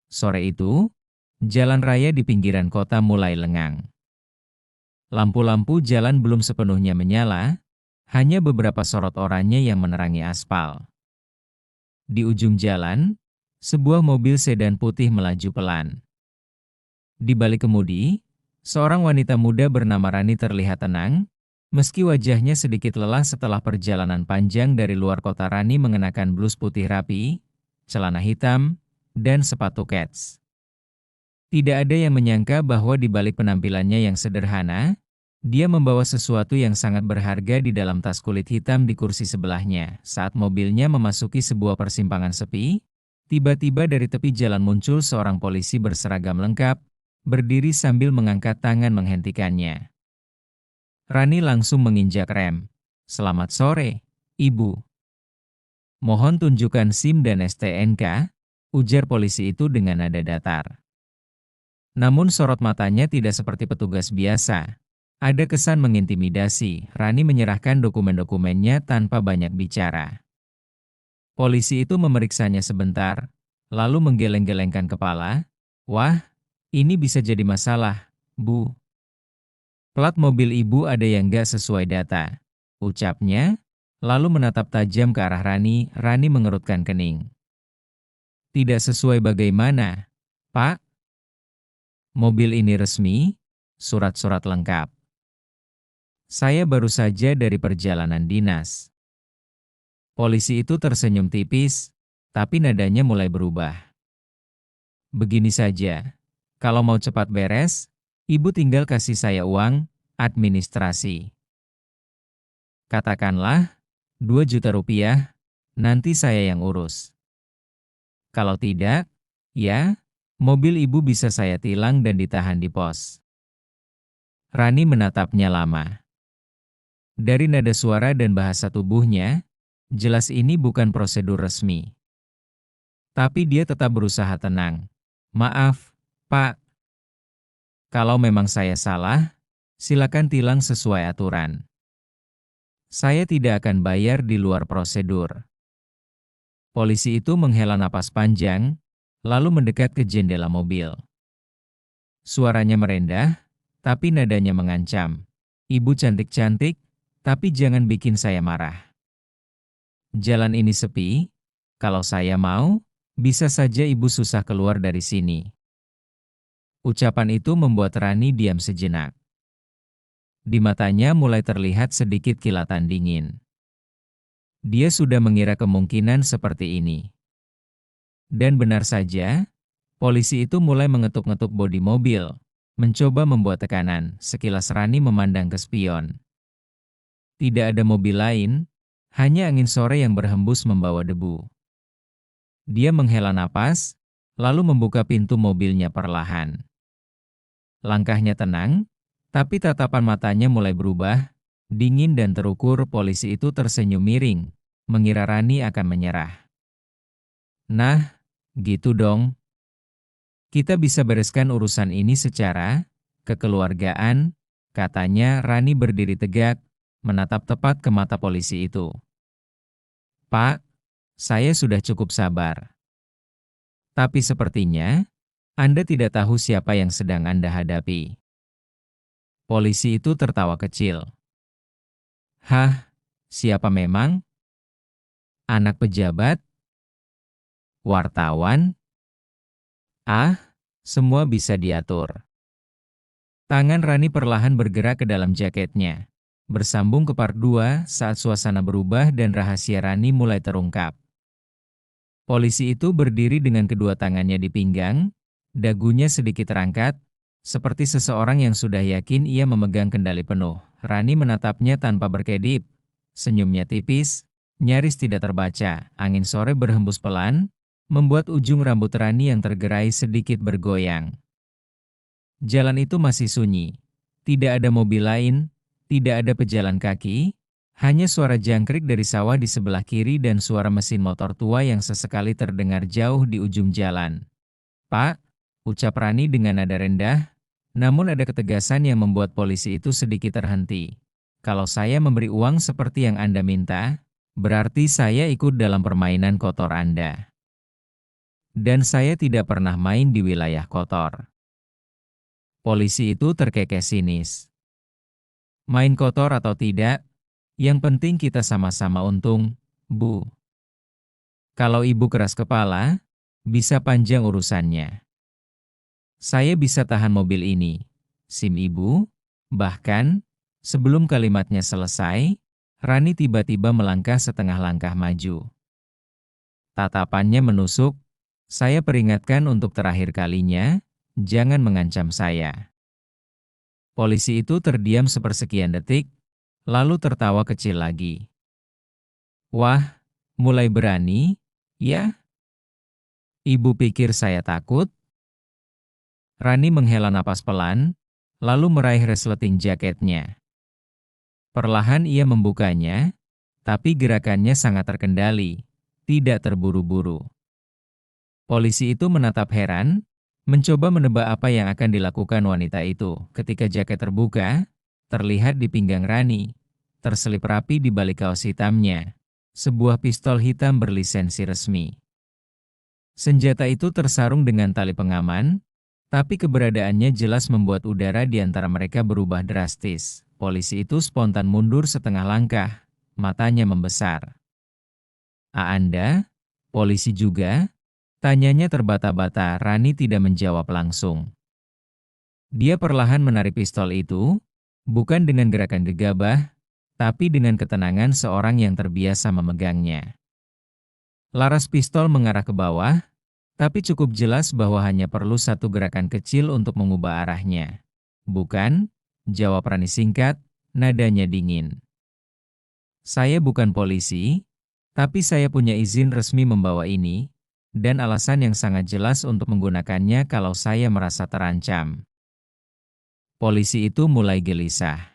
Sore itu, jalan raya di pinggiran kota mulai lengang. Lampu-lampu jalan belum sepenuhnya menyala, hanya beberapa sorot oranye yang menerangi aspal. Di ujung jalan, sebuah mobil sedan putih melaju pelan. Di balik kemudi, seorang wanita muda bernama Rani terlihat tenang, meski wajahnya sedikit lelah setelah perjalanan panjang dari luar kota. Rani mengenakan blus putih rapi, celana hitam, dan sepatu kets. Tidak ada yang menyangka bahwa di balik penampilannya yang sederhana, dia membawa sesuatu yang sangat berharga di dalam tas kulit hitam di kursi sebelahnya. Saat mobilnya memasuki sebuah persimpangan sepi, tiba-tiba dari tepi jalan muncul seorang polisi berseragam lengkap, berdiri sambil mengangkat tangan menghentikannya. Rani langsung menginjak rem. "Selamat sore, Ibu. Mohon tunjukkan SIM dan STNK," ujar polisi itu dengan nada datar. Namun sorot matanya tidak seperti petugas biasa. Ada kesan mengintimidasi. Rani menyerahkan dokumen-dokumennya tanpa banyak bicara. Polisi itu memeriksanya sebentar, lalu menggeleng-gelengkan kepala. "Wah, ini bisa jadi masalah, Bu. Plat mobil Ibu ada yang nggak sesuai data," ucapnya, lalu menatap tajam ke arah Rani. Rani mengerutkan kening. "Tidak sesuai bagaimana, Pak? Mobil ini resmi, surat-surat lengkap. Saya baru saja dari perjalanan dinas." Polisi itu tersenyum tipis, tapi nadanya mulai berubah. "Begini saja, kalau mau cepat beres, Ibu tinggal kasih saya uang administrasi. Katakanlah 2 juta rupiah, nanti saya yang urus. Kalau tidak, ya, mobil Ibu bisa saya tilang dan ditahan di pos." Rani menatapnya lama. Dari nada suara dan bahasa tubuhnya, jelas ini bukan prosedur resmi. Tapi dia tetap berusaha tenang. "Maaf, Pak. Kalau memang saya salah, silakan tilang sesuai aturan. Saya tidak akan bayar di luar prosedur." Polisi itu menghela napas panjang, lalu mendekat ke jendela mobil. Suaranya merendah, tapi nadanya mengancam. "Ibu cantik-cantik, tapi jangan bikin saya marah. Jalan ini sepi, kalau saya mau, bisa saja Ibu susah keluar dari sini." Ucapan itu membuat Rani diam sejenak. Di matanya mulai terlihat sedikit kilatan dingin. Dia sudah mengira kemungkinan seperti ini. Dan benar saja, polisi itu mulai mengetuk-ngetuk bodi mobil, mencoba membuat tekanan. Sekilas Rani memandang ke spion. Tidak ada mobil lain, hanya angin sore yang berhembus membawa debu. Dia menghela napas, lalu membuka pintu mobilnya perlahan. Langkahnya tenang, tapi tatapan matanya mulai berubah, dingin dan terukur. Polisi itu tersenyum miring, mengira Rani akan menyerah. "Nah, gitu dong. Kita bisa bereskan urusan ini secara kekeluargaan," katanya. Rani berdiri tegak, menatap tepat ke mata polisi itu. "Pak, saya sudah cukup sabar. Tapi sepertinya Anda tidak tahu siapa yang sedang Anda hadapi." Polisi itu tertawa kecil. "Hah, siapa memang? Anak pejabat? Wartawan? Ah, semua bisa diatur." Tangan Rani perlahan bergerak ke dalam jaketnya, bersambung ke part 2 saat suasana berubah dan rahasia Rani mulai terungkap. Polisi itu berdiri dengan kedua tangannya di pinggang, dagunya sedikit terangkat, seperti seseorang yang sudah yakin ia memegang kendali penuh. Rani menatapnya tanpa berkedip, senyumnya tipis, nyaris tidak terbaca. Angin sore berhembus pelan, membuat ujung rambut Rani yang tergerai sedikit bergoyang. Jalan itu masih sunyi. Tidak ada mobil lain, tidak ada pejalan kaki, hanya suara jangkrik dari sawah di sebelah kiri dan suara mesin motor tua yang sesekali terdengar jauh di ujung jalan. "Pak," ucap Rani dengan nada rendah, namun ada ketegasan yang membuat polisi itu sedikit terhenti. "Kalau saya memberi uang seperti yang Anda minta, berarti saya ikut dalam permainan kotor Anda." dan saya tidak pernah main di wilayah kotor. Polisi itu terkekeh sinis. Main kotor atau tidak, yang penting kita sama-sama untung, Bu. Kalau Ibu keras kepala, bisa panjang urusannya. Saya bisa tahan mobil ini, SIM Ibu. Bahkan, sebelum kalimatnya selesai, Rani tiba-tiba melangkah setengah langkah maju. Tatapannya menusuk. Saya peringatkan untuk terakhir kalinya, jangan mengancam saya. Polisi itu terdiam sepersekian detik, lalu tertawa kecil lagi. Wah, mulai berani, ya? Ibu pikir saya takut? Rani menghela napas pelan, lalu meraih resleting jaketnya. Perlahan ia membukanya, tapi gerakannya sangat terkendali, tidak terburu-buru. Polisi itu menatap heran, mencoba menebak apa yang akan dilakukan wanita itu. Ketika jaket terbuka, terlihat di pinggang Rani, terselip rapi di balik kaos hitamnya, sebuah pistol hitam berlisensi resmi. Senjata itu tersarung dengan tali pengaman, tapi keberadaannya jelas membuat udara di antara mereka berubah drastis. Polisi itu spontan mundur setengah langkah, matanya membesar. Anda? Polisi juga? Tanyanya terbata-bata. Rani tidak menjawab langsung. Dia perlahan menarik pistol itu, bukan dengan gerakan gegabah, tapi dengan ketenangan seorang yang terbiasa memegangnya. Laras pistol mengarah ke bawah, tapi cukup jelas bahwa hanya perlu satu gerakan kecil untuk mengubah arahnya. Bukan, jawab Rani singkat, nadanya dingin. Saya bukan polisi, tapi saya punya izin resmi membawa ini, dan alasan yang sangat jelas untuk menggunakannya kalau saya merasa terancam. Polisi itu mulai gelisah.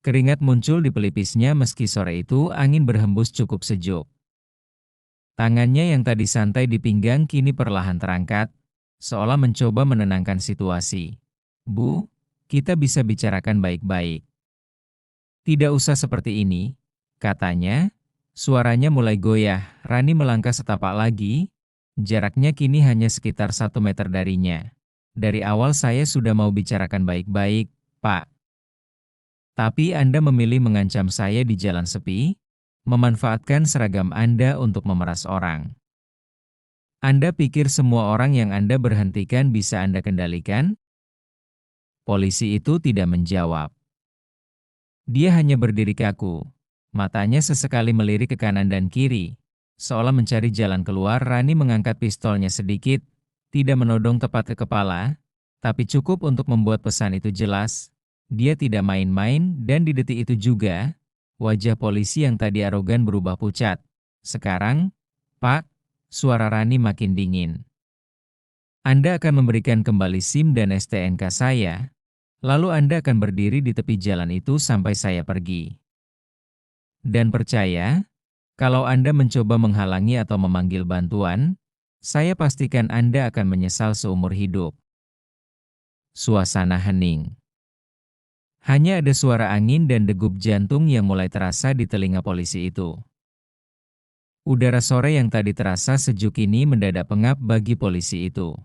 Keringat muncul di pelipisnya meski sore itu angin berhembus cukup sejuk. Tangannya yang tadi santai di pinggang kini perlahan terangkat, seolah mencoba menenangkan situasi. Bu, kita bisa bicarakan baik-baik. Tidak usah seperti ini, katanya. Suaranya mulai goyah. Rani melangkah setapak lagi. Jaraknya kini hanya sekitar 1 meter darinya. Dari awal saya sudah mau bicarakan baik-baik, Pak. Tapi Anda memilih mengancam saya di jalan sepi, memanfaatkan seragam Anda untuk memeras orang. Anda pikir semua orang yang Anda berhentikan bisa Anda kendalikan? Polisi itu tidak menjawab. Dia hanya berdiri kaku. Matanya sesekali melirik ke kanan dan kiri. Seolah mencari jalan keluar, Rani mengangkat pistolnya sedikit, tidak menodong tepat ke kepala, tapi cukup untuk membuat pesan itu jelas. Dia tidak main-main dan di detik itu juga, wajah polisi yang tadi arogan berubah pucat. Sekarang, Pak, suara Rani makin dingin. Anda akan memberikan kembali SIM dan STNK saya, lalu Anda akan berdiri di tepi jalan itu sampai saya pergi. Dan percaya, kalau Anda mencoba menghalangi atau memanggil bantuan, saya pastikan Anda akan menyesal seumur hidup. Suasana hening. Hanya ada suara angin dan degup jantung yang mulai terasa di telinga polisi itu. Udara sore yang tadi terasa sejuk ini mendadak pengap bagi polisi itu.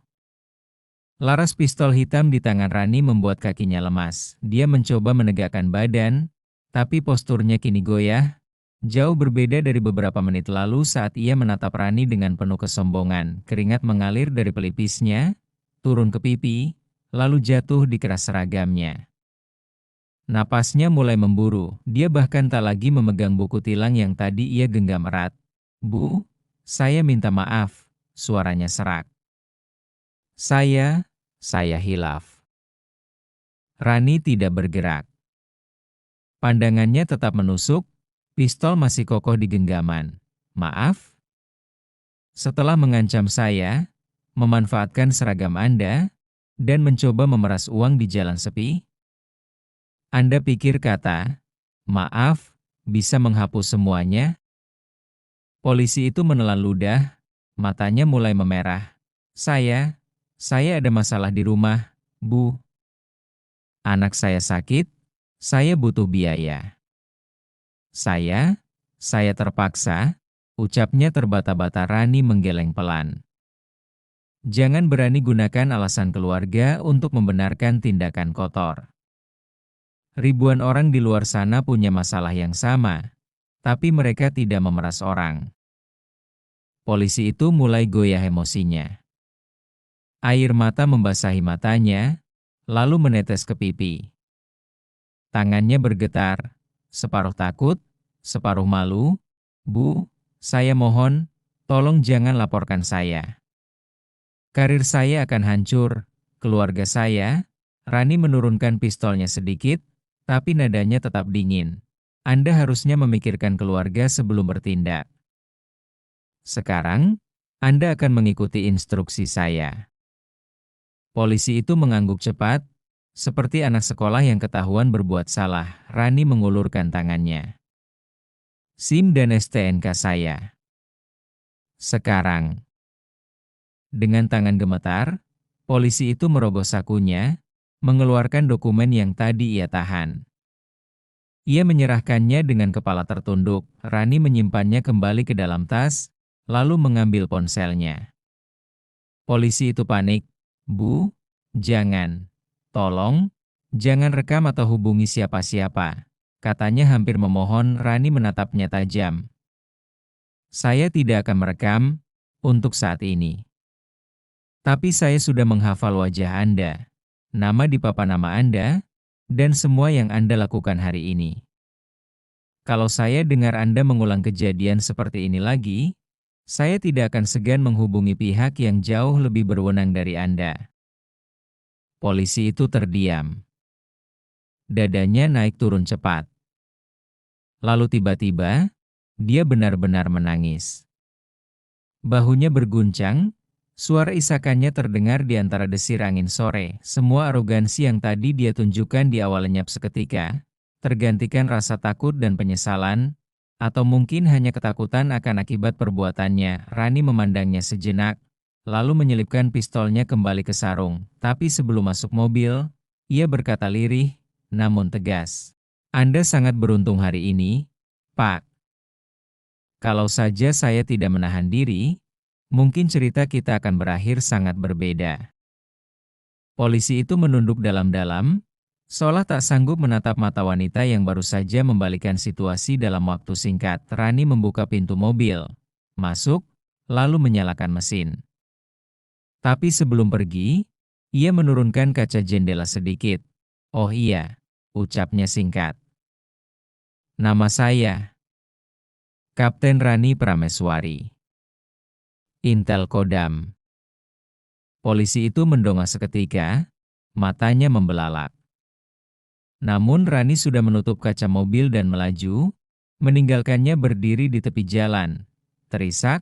Laras pistol hitam di tangan Rani membuat kakinya lemas. Dia mencoba menegakkan badan, tapi posturnya kini goyah, jauh berbeda dari beberapa menit lalu saat ia menatap Rani dengan penuh kesombongan. Keringat mengalir dari pelipisnya, turun ke pipi, lalu jatuh di keras seragamnya. Napasnya mulai memburu, dia bahkan tak lagi memegang buku tilang yang tadi ia genggam erat. Bu, saya minta maaf, suaranya serak. Saya hilaf. Rani tidak bergerak. Pandangannya tetap menusuk, pistol masih kokoh di genggaman. Maaf? Setelah mengancam saya, memanfaatkan seragam Anda, dan mencoba memeras uang di jalan sepi? Anda pikir kata, maaf, bisa menghapus semuanya? Polisi itu menelan ludah, matanya mulai memerah. Saya ada masalah di rumah, Bu. Anak saya sakit, saya butuh biaya. Saya terpaksa, ucapnya terbata-bata. Rani menggeleng pelan. Jangan berani gunakan alasan keluarga untuk membenarkan tindakan kotor. Ribuan orang di luar sana punya masalah yang sama, tapi mereka tidak memeras orang. Polisi itu mulai goyah emosinya. Air mata membasahi matanya, lalu menetes ke pipi. Tangannya bergetar, separuh takut, separuh malu. "Bu, saya mohon, tolong jangan laporkan saya. Karir saya akan hancur, keluarga saya." Rani menurunkan pistolnya sedikit, tapi nadanya tetap dingin. "Anda harusnya memikirkan keluarga sebelum bertindak. Sekarang, Anda akan mengikuti instruksi saya." Polisi itu mengangguk cepat, seperti anak sekolah yang ketahuan berbuat salah. Rani mengulurkan tangannya. "SIM dan STNK saya. Sekarang." Dengan tangan gemetar, polisi itu merogoh sakunya, mengeluarkan dokumen yang tadi ia tahan. Ia menyerahkannya dengan kepala tertunduk. Rani menyimpannya kembali ke dalam tas, lalu mengambil ponselnya. Polisi itu panik. "Bu, jangan. Tolong, jangan rekam atau hubungi siapa-siapa," katanya hampir memohon. Rani menatapnya tajam. "Saya tidak akan merekam, untuk saat ini. Tapi saya sudah menghafal wajah Anda, nama di papan nama Anda, dan semua yang Anda lakukan hari ini. Kalau saya dengar Anda mengulang kejadian seperti ini lagi, saya tidak akan segan menghubungi pihak yang jauh lebih berwenang dari Anda." Polisi itu terdiam. Dadanya naik turun cepat. Lalu tiba-tiba, dia benar-benar menangis. Bahunya berguncang, suara isakannya terdengar di antara desir angin sore. Semua arogansi yang tadi dia tunjukkan di awal lenyap seketika, tergantikan rasa takut dan penyesalan, atau mungkin hanya ketakutan akan akibat perbuatannya. Rani memandangnya sejenak, lalu menyelipkan pistolnya kembali ke sarung. Tapi sebelum masuk mobil, ia berkata lirih, namun tegas. "Anda sangat beruntung hari ini, Pak. Kalau saja saya tidak menahan diri, mungkin cerita kita akan berakhir sangat berbeda." Polisi itu menunduk dalam-dalam, seolah tak sanggup menatap mata wanita yang baru saja membalikan situasi dalam waktu singkat. Rani membuka pintu mobil, masuk, lalu menyalakan mesin. Tapi sebelum pergi, ia menurunkan kaca jendela sedikit. "Oh iya," ucapnya singkat. "Nama saya Kapten Rani Prameswari, Intel Kodam." Polisi itu mendongak seketika, matanya membelalak. Namun Rani sudah menutup kaca mobil dan melaju, meninggalkannya berdiri di tepi jalan, terisak,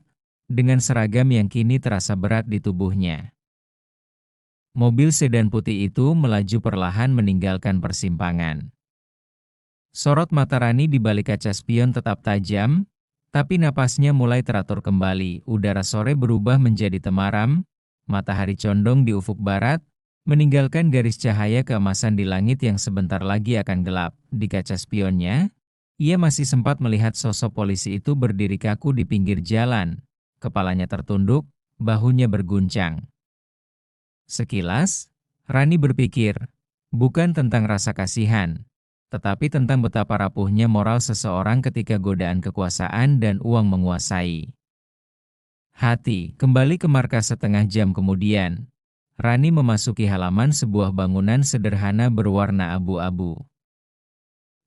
dengan seragam yang kini terasa berat di tubuhnya. Mobil sedan putih itu melaju perlahan meninggalkan persimpangan. Sorot mata Rani di balik kaca spion tetap tajam, tapi napasnya mulai teratur kembali. Udara sore berubah menjadi temaram, matahari condong di ufuk barat, meninggalkan garis cahaya keemasan di langit yang sebentar lagi akan gelap. Di kaca spionnya, ia masih sempat melihat sosok polisi itu berdiri kaku di pinggir jalan, kepalanya tertunduk, bahunya berguncang. Sekilas, Rani berpikir, bukan tentang rasa kasihan, tetapi tentang betapa rapuhnya moral seseorang ketika godaan kekuasaan dan uang menguasai. Hati kembali ke markas setengah jam kemudian. Rani memasuki halaman sebuah bangunan sederhana berwarna abu-abu.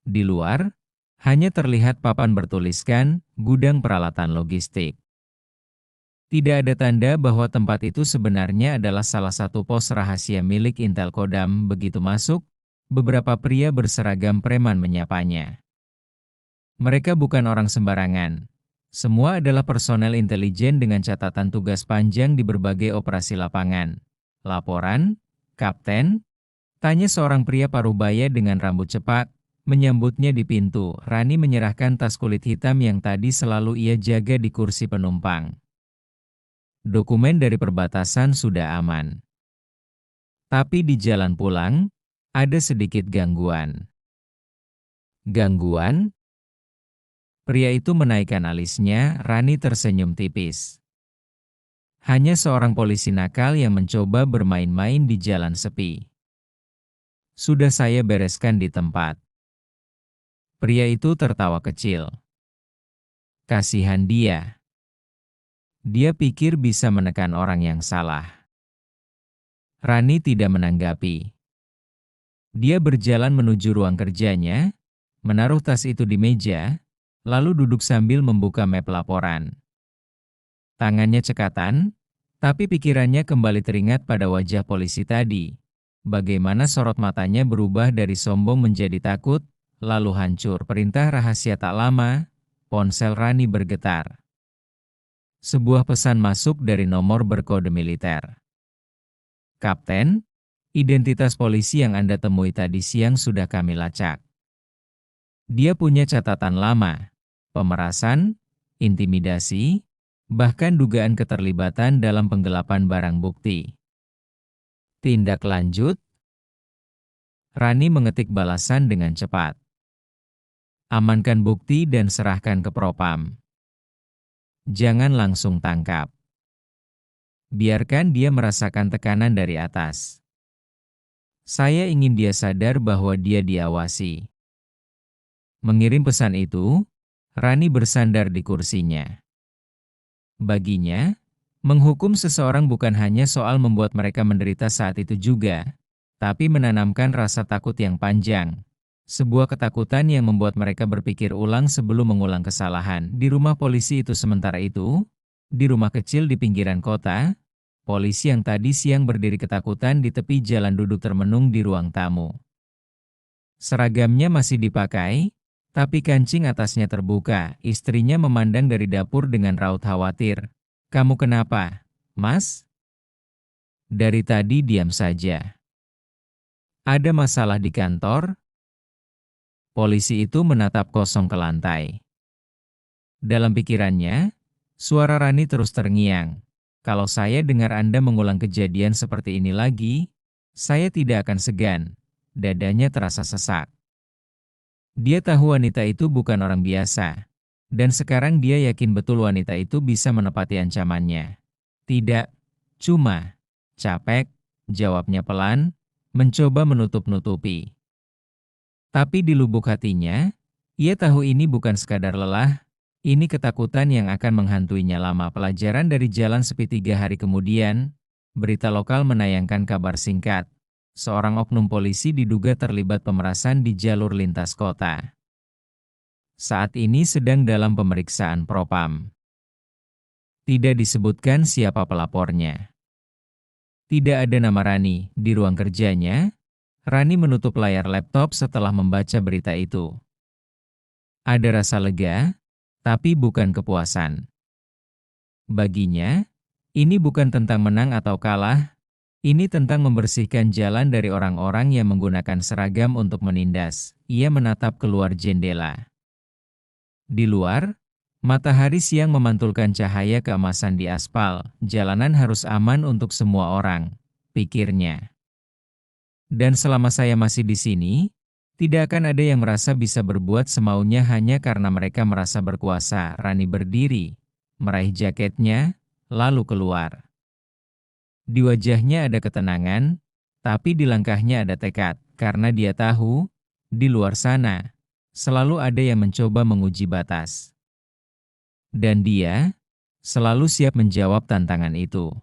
Di luar, hanya terlihat papan bertuliskan gudang peralatan logistik. Tidak ada tanda bahwa tempat itu sebenarnya adalah salah satu pos rahasia milik Intel Kodam. Begitu masuk, beberapa pria berseragam preman menyapanya. Mereka bukan orang sembarangan. Semua adalah personel intelijen dengan catatan tugas panjang di berbagai operasi lapangan. "Laporan, Kapten?" tanya seorang pria parubaya dengan rambut cepat, menyambutnya di pintu. Rani menyerahkan tas kulit hitam yang tadi selalu ia jaga di kursi penumpang. Dokumen dari perbatasan sudah aman. Tapi di jalan pulang, ada sedikit gangguan. "Gangguan?" Pria itu menaikkan alisnya. Rani tersenyum tipis. Hanya seorang polisi nakal yang mencoba bermain-main di jalan sepi. Sudah saya bereskan di tempat. Pria itu tertawa kecil. Kasihan dia. Dia pikir bisa menekan orang yang salah. Rani tidak menanggapi. Dia berjalan menuju ruang kerjanya, menaruh tas itu di meja, lalu duduk sambil membuka map laporan. Tangannya cekatan, tapi pikirannya kembali teringat pada wajah polisi tadi. Bagaimana sorot matanya berubah dari sombong menjadi takut, lalu hancur. Perintah rahasia tak lama, ponsel Rani bergetar. Sebuah pesan masuk dari nomor berkode militer. Kapten, identitas polisi yang Anda temui tadi siang sudah kami lacak. Dia punya catatan lama, pemerasan, intimidasi, bahkan dugaan keterlibatan dalam penggelapan barang bukti. Tindak lanjut? Rani mengetik balasan dengan cepat. Amankan bukti dan serahkan ke Propam. Jangan langsung tangkap. Biarkan dia merasakan tekanan dari atas. Saya ingin dia sadar bahwa dia diawasi. Mengirim pesan itu, Rani bersandar di kursinya. Baginya, menghukum seseorang bukan hanya soal membuat mereka menderita saat itu juga, tapi menanamkan rasa takut yang panjang. Sebuah ketakutan yang membuat mereka berpikir ulang sebelum mengulang kesalahan. Di rumah polisi itu sementara itu, di rumah kecil di pinggiran kota, polisi yang tadi siang berdiri ketakutan di tepi jalan duduk termenung di ruang tamu. Seragamnya masih dipakai, tapi kancing atasnya terbuka. Istrinya memandang dari dapur dengan raut khawatir. Kamu kenapa, Mas? Dari tadi diam saja. Ada masalah di kantor? Polisi itu menatap kosong ke lantai. Dalam pikirannya, suara Rani terus terngiang. Kalau saya dengar Anda mengulang kejadian seperti ini lagi, saya tidak akan segan. Dadanya terasa sesak. Dia tahu wanita itu bukan orang biasa. Dan sekarang dia yakin betul wanita itu bisa menepati ancamannya. Tidak, cuma capek, jawabnya pelan, mencoba menutup-nutupi. Tapi di lubuk hatinya, ia tahu ini bukan sekadar lelah, ini ketakutan yang akan menghantuinya lama. Pelajaran dari jalan sepi 3 hari kemudian, berita lokal menayangkan kabar singkat. Seorang oknum polisi diduga terlibat pemerasan di jalur lintas kota. Saat ini sedang dalam pemeriksaan Propam. Tidak disebutkan siapa pelapornya. Tidak ada nama Rani di ruang kerjanya. Rani menutup layar laptop setelah membaca berita itu. Ada rasa lega, tapi bukan kepuasan. Baginya, ini bukan tentang menang atau kalah. Ini tentang membersihkan jalan dari orang-orang yang menggunakan seragam untuk menindas. Ia menatap keluar jendela. Di luar, matahari siang memantulkan cahaya keemasan di aspal. Jalanan harus aman untuk semua orang, pikirnya. Dan selama saya masih di sini, tidak akan ada yang merasa bisa berbuat semaunya hanya karena mereka merasa berkuasa. Rani berdiri, meraih jaketnya, lalu keluar. Di wajahnya ada ketenangan, tapi di langkahnya ada tekad, karena dia tahu, di luar sana, selalu ada yang mencoba menguji batas. Dan dia, selalu siap menjawab tantangan itu.